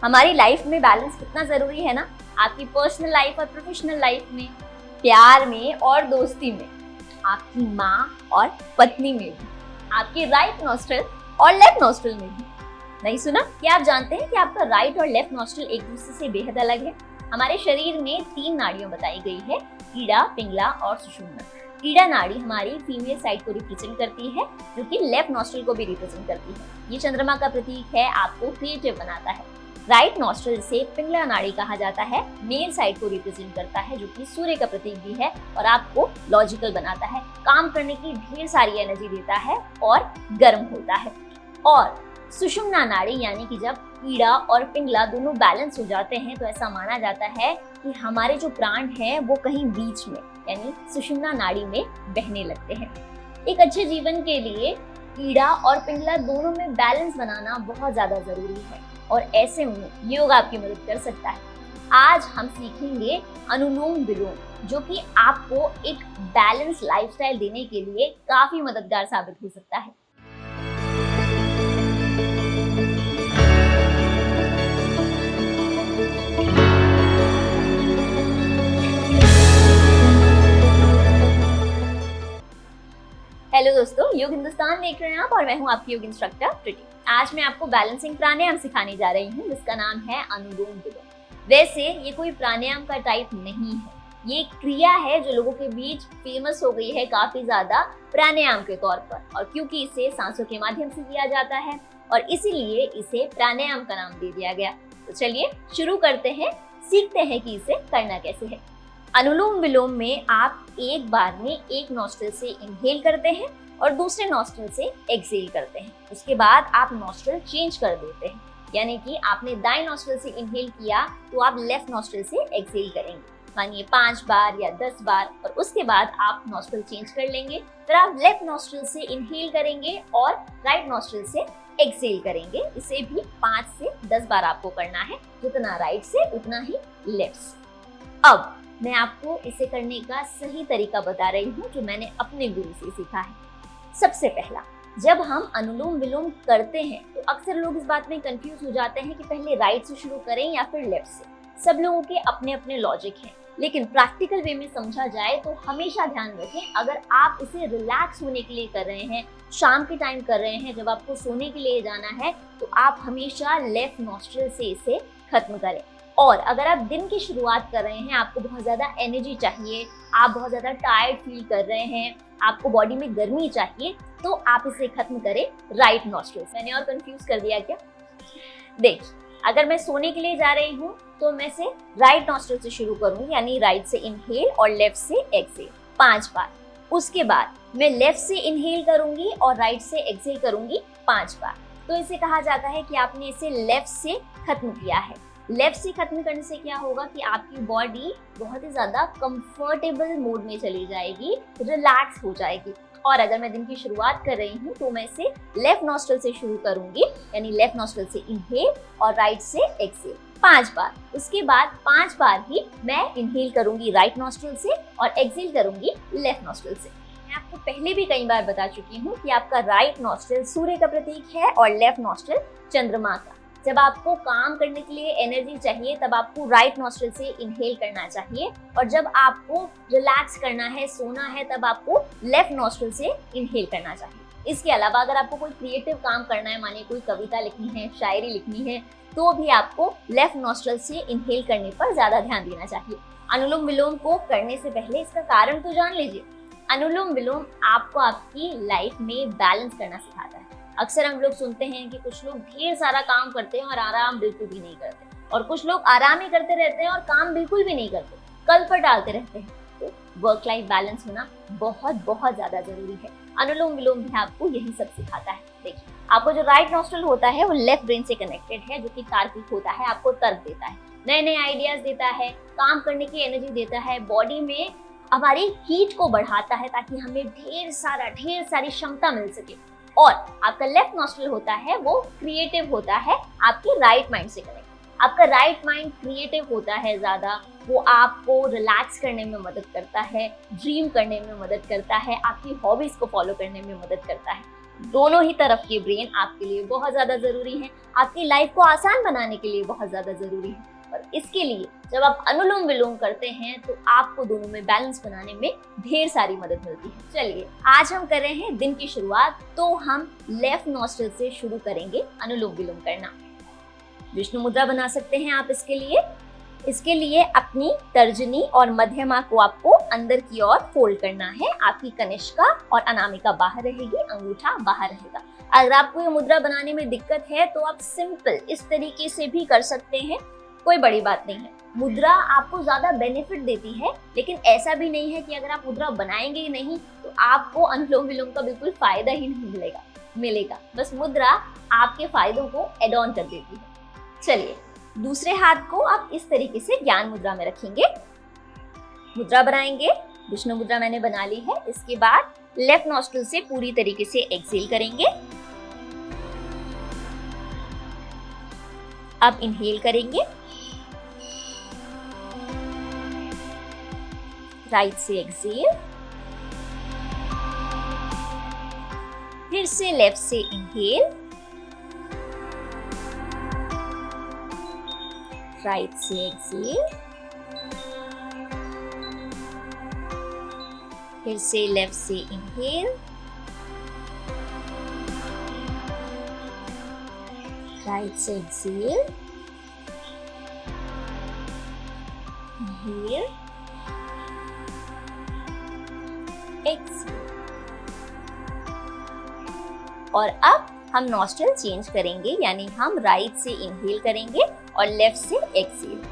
हमारी लाइफ में बैलेंस कितना जरूरी है ना, आपकी पर्सनल लाइफ और प्रोफेशनल लाइफ में, प्यार में और दोस्ती में, आपकी माँ और पत्नी में भी, आपके राइट नॉस्ट्रल और लेफ्ट नॉस्ट्रल में भी। नहीं सुना? क्या आप जानते हैं कि आपका राइट और लेफ्ट नॉस्ट्रल एक दूसरे से बेहद अलग है? हमारे शरीर में 3 नाड़ियां बताई गई है, ईड़ा, पिंगला और सुषुम्ना। ईड़ा नाड़ी हमारी फीमेल साइड को रिप्रेजेंट करती है, जो कि लेफ्ट नॉस्ट्रल को भी रिप्रेजेंट करती है। ये चंद्रमा का प्रतीक है, आपको क्रिएटिव बनाता है। राइट नॉस्ट्रल से पिंगला नाड़ी कहा जाता है, मेल साइड को रिप्रेजेंट करता है, जो कि सूर्य का प्रतीक भी है और आपको लॉजिकल बनाता है, काम करने की ढेर सारी एनर्जी देता है और गर्म होता है। और सुषुम्ना नाड़ी यानी कि जब ईड़ा और पिंगला दोनों बैलेंस हो जाते हैं तो ऐसा माना जाता है कि हमारे जो प्राण हैं वो कहीं बीच में यानी सुषुम्ना नाड़ी में बहने लगते हैं। एक अच्छे जीवन के लिए ईड़ा और पिंगला दोनों में बैलेंस बनाना बहुत ज्यादा जरूरी है और ऐसे में योग आपकी मदद कर सकता है। आज हम सीखेंगे अनुलोम विलोम, जो कि आपको एक बैलेंस लाइफस्टाइल देने के लिए काफी मददगार साबित हो सकता है। हेलो दोस्तों, योग हिंदुस्तान देख रहे हैं आप और मैं हूं आपकी योग इंस्ट्रक्टर प्रीति। आज मैं आपको बैलेंसिंग प्राणायाम सिखाने जा रही हूं, जिसका नाम है अनुलोम विलोम। वैसे ये कोई प्राणायाम का टाइप नहीं है, ये एक क्रिया है जो लोगों के बीच फेमस हो गई है काफी ज्यादा प्राणायाम के तौर पर, और क्योंकि इसे सांसों के माध्यम से किया जाता है और इसीलिए इसे प्राणायाम का नाम दे दिया गया। तो चलिए शुरू करते हैं, सीखते हैं कि इसे करना कैसे है। अनुलोम विलोम में आप एक बार में एक नॉस्ट्रिल से इनहेल करते हैं और दूसरे नॉस्ट्रिल से एक्सहेल करते हैं। उसके बाद आप नॉस्ट्रिल चेंज कर देते हैं, यानी कि आपने दाएं नॉस्ट्रिल से इनहेल किया तो आप लेफ्ट नॉस्ट्रिल से एक्सहेल करेंगे, मानिए 5 बार या 10 बार, और उसके बाद आप नॉस्ट्रिल चेंज कर लेंगे। फिर आप लेफ्ट नॉस्ट्रिल से इनहेल करेंगे और राइट नॉस्ट्रिल से एक्सहेल करेंगे। इसे भी 5 से 10 बार आपको करना है, जितना राइट से उतना ही लेफ्ट से। अब मैं आपको इसे करने का सही तरीका बता रही हूँ, जो मैंने अपने गुरु से सीखा है। सबसे पहला, जब हम अनुलोम विलोम करते हैं तो अक्सर लोग इस बात में कंफ्यूज हो जाते हैं कि पहले राइट से शुरू करें या फिर लेफ्ट से। सब लोगों के अपने अपने लॉजिक हैं, लेकिन प्रैक्टिकल वे में समझा जाए तो हमेशा ध्यान रखें, अगर आप इसे रिलैक्स होने के लिए कर रहे हैं, शाम के टाइम कर रहे हैं, जब आपको सोने के लिए जाना है, तो आप हमेशा लेफ्ट नॉस्ट्रिल से इसे खत्म करें। और अगर आप दिन की शुरुआत कर रहे हैं, आपको बहुत ज़्यादा एनर्जी चाहिए, आप बहुत ज़्यादा टायर्ड फील कर रहे हैं, आपको बॉडी में गर्मी चाहिए, तो आप इसे खत्म करें राइट नॉस्ट्रिल से। मैंने और कंफ्यूज कर दिया क्या? देखिए, अगर मैं सोने के लिए जा रही हूँ तो मैं इसे राइट नॉस्ट्रिल से शुरू करूँगी, यानी राइट से इनहेल और लेफ्ट से एक्सहेल 5 बार। उसके बाद मैं लेफ्ट से इनहेल करूँगी और राइट से एक्सहेल करूँगी 5 बार। तो इसे कहा जाता है कि आपने इसे लेफ्ट से खत्म किया है। लेफ्ट से खत्म करने से क्या होगा कि आपकी बॉडी बहुत ही ज्यादा कंफर्टेबल मोड में चली जाएगी, रिलैक्स हो जाएगी। और अगर मैं दिन की शुरुआत कर रही हूँ तो मैं इसे लेफ्ट नॉस्ट्रिल से शुरू करूंगी, यानी लेफ्ट नॉस्ट्रिल से इनहेल और राइट से एक्सहेल 5 बार। उसके बाद 5 बार ही मैं इनहेल करूंगी राइट नॉस्ट्रिल से और एक्सहेल करूंगी लेफ्ट नॉस्ट्रिल से। मैं आपको पहले भी कई बार बता चुकी हूँ कि आपका राइट नॉस्ट्रिल सूर्य का प्रतीक है और लेफ्ट नॉस्ट्रिल चंद्रमा का। जब आपको काम करने के लिए एनर्जी चाहिए तब आपको राइट नॉस्ट्रिल से इनहेल करना चाहिए, और जब आपको रिलैक्स करना है, सोना है, तब आपको लेफ्ट नॉस्ट्रिल से इनहेल करना चाहिए। इसके अलावा अगर आपको कोई क्रिएटिव काम करना है, मानिए कोई कविता लिखनी है, शायरी लिखनी है, तो भी आपको लेफ्ट नॉस्ट्रिल से इनहेल करने पर ज्यादा ध्यान देना चाहिए। अनुलोम विलोम को करने से पहले इसका कारण तो जान लीजिए। अनुलोम विलोम आपको आपकी लाइफ में बैलेंस करना सिखाता है। अक्सर हम लोग सुनते हैं कि कुछ लोग ढेर सारा काम करते हैं और आराम बिल्कुल भी नहीं करते, और कुछ लोग आराम ही करते रहते हैं और काम बिल्कुल भी नहीं करते, कल पर डालते रहते हैं। तो वर्क लाइफ बैलेंस होना बहुत बहुत ज्यादा जरूरी है। अनुलोम विलोम भी आपको यही सब सिखाता है। देखिए, आपको जो राइट नॉस्ट्रिल होता है वो लेफ्ट ब्रेन से कनेक्टेड है, जो कि तार्किक होता है, आपको तर्क देता है, नए नए आइडियाज देता है, काम करने की एनर्जी देता है, बॉडी में हमारी हीट को बढ़ाता है ताकि हमें ढेर सारी क्षमता मिल सके। और आपका लेफ्ट नॉस्ट्रिल होता है वो क्रिएटिव होता है, आपके राइट माइंड से कनेक्ट। आपका राइट माइंड क्रिएटिव होता है ज्यादा, वो आपको रिलैक्स करने में मदद करता है, ड्रीम करने में मदद करता है, आपकी हॉबीज को फॉलो करने में मदद करता है। दोनों ही तरफ की ब्रेन आपके लिए बहुत ज्यादा जरूरी है, आपकी लाइफ को आसान बनाने के लिए बहुत ज्यादा जरूरी है। और इसके लिए जब आप अनुलोम विलोम करते हैं तो आपको दोनों में बैलेंस बनाने में ढेर सारी मदद मिलती है। चलिए आज हम कर रहे हैं दिन की शुरुआत, तो हम लेफ्ट नॉस्ट्रिल से शुरू करेंगे अनुलोम विलोम करना। विष्णु मुद्रा बना सकते हैं आप इसके लिए अपनी तर्जनी और मध्यमा को आपको अंदर की ओर फोल्ड करना है। आपकी कनिष्का और अनामिका बाहर रहेगी, अंगूठा बाहर रहेगा। अगर आपको ये मुद्रा बनाने में दिक्कत है तो आप सिंपल इस तरीके से भी कर सकते हैं, कोई बड़ी बात नहीं है। मुद्रा आपको ज्यादा बेनिफिट देती है, लेकिन ऐसा भी नहीं है कि अगर आप मुद्रा बनाएंगे ही नहीं तो आपको अनुलोम विलोम का बिल्कुल फायदा ही नहीं मिलेगा। बस मुद्रा आपके फायदों को एड ऑन कर देती है। चलिए दूसरे हाथ को आप इस तरीके से ज्ञान मुद्रा में रखेंगे, मुद्रा बनाएंगे। विष्णु मुद्रा मैंने बना ली है। इसके बाद लेफ्ट नॉस्ट्रिल से पूरी तरीके से एक्सहेल करेंगे। अब इनहेल करेंगे, राइट से एक्सहेल, फिर से लेफ्ट से इनहेल, राइट से एक्सहेल, फिर से लेफ्ट से इनहेल, राइट से एक्सहेल, इनहेल, एक्सहेल। और अब हम नॉस्ट्रिल चेंज करेंगे, यानी हम राइट से इनहेल करेंगे और लेफ्ट से एक्सहेल।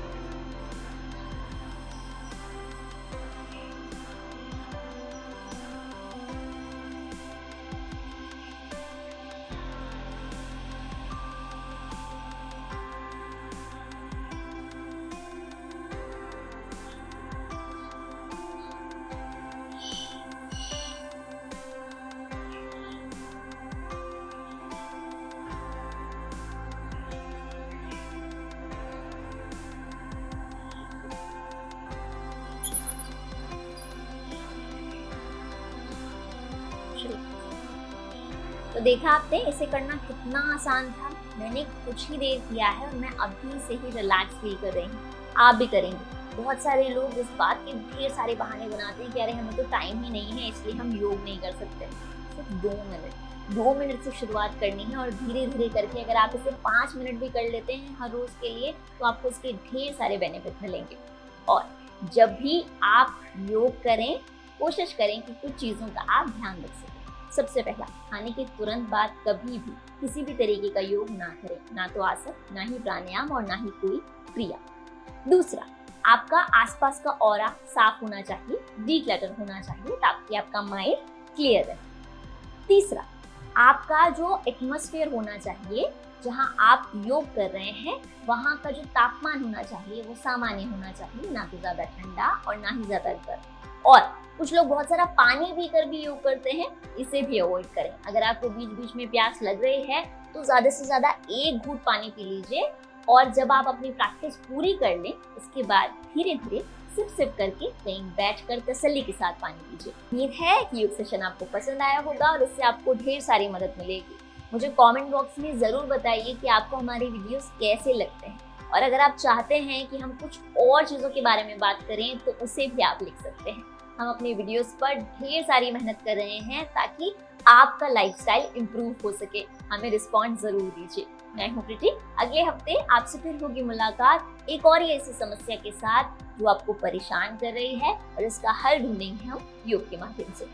तो देखा आपने इसे करना कितना आसान था। मैंने कुछ ही देर किया है और मैं अभी से ही रिलैक्स फील कर रही हूँ। आप भी करेंगे। बहुत सारे लोग इस बात के ढेर सारे बहाने बनाते हैं कि अरे हमें तो टाइम ही नहीं है इसलिए हम योग नहीं कर सकते। सिर्फ 2 मिनट से शुरुआत करनी है और धीरे धीरे करके अगर आप इसे 5 मिनट भी कर लेते हैं हर रोज के लिए तो आपको इसके ढेर सारे बेनिफिट मिलेंगे। और जब भी आप योग करें कोशिश करें कि कुछ चीज़ों का आप ध्यान रख सकें। सबसे पहला, खाने के तुरंत बाद कभी भी किसी भी तरीके का योग ना करें, ना तो आसन, ना ही प्राणायाम और ना ही कोई क्रिया। दूसरा, आपका आसपास का ऑरा साफ होना चाहिए, डीक्लटर होना चाहिए ताकि आपका माइंड क्लियर रहे। तीसरा, आपका जो एटमॉस्फेयर होना चाहिए जहां आप योग कर रहे हैं वहां का जो तापमान होना चाहिए वो सामान्य होना चाहिए, ना तो ज्यादा ठंडा और ना ही ज्यादा गर्म। और कुछ लोग बहुत सारा पानी पीकर भी योग करते हैं, इसे भी अवॉइड करें। अगर आपको बीच बीच में प्यास लग रही है तो ज्यादा से ज्यादा 1 घूंट पानी पी लीजिए। और जब आप अपनी प्रैक्टिस पूरी कर लें उसके बाद धीरे धीरे सिप करके कहीं बैठकर तसल्ली के साथ पानी पीजिए। उम्मीद है कि योग सेशन आपको पसंद आया होगा और इससे आपको ढेर सारी मदद मिलेगी। मुझे कमेंट बॉक्स में जरूर बताइए कि आपको हमारे वीडियोस कैसे लगते हैं, और अगर आप चाहते हैं कि हम कुछ और चीज़ों के बारे में बात करें तो उसे भी आप लिख सकते हैं। हम अपने वीडियोस पर ढेर सारी मेहनत कर रहे हैं ताकि आपका लाइफस्टाइल इम्प्रूव हो सके। हमें रिस्पॉन्स जरूर दीजिए। मैं हूँ प्रीति। अगले हफ्ते आपसे फिर होगी मुलाकात एक और ऐसी समस्या के साथ जो आपको परेशान कर रही है और इसका हल ढूंढेंगे हम योग के माध्यम से।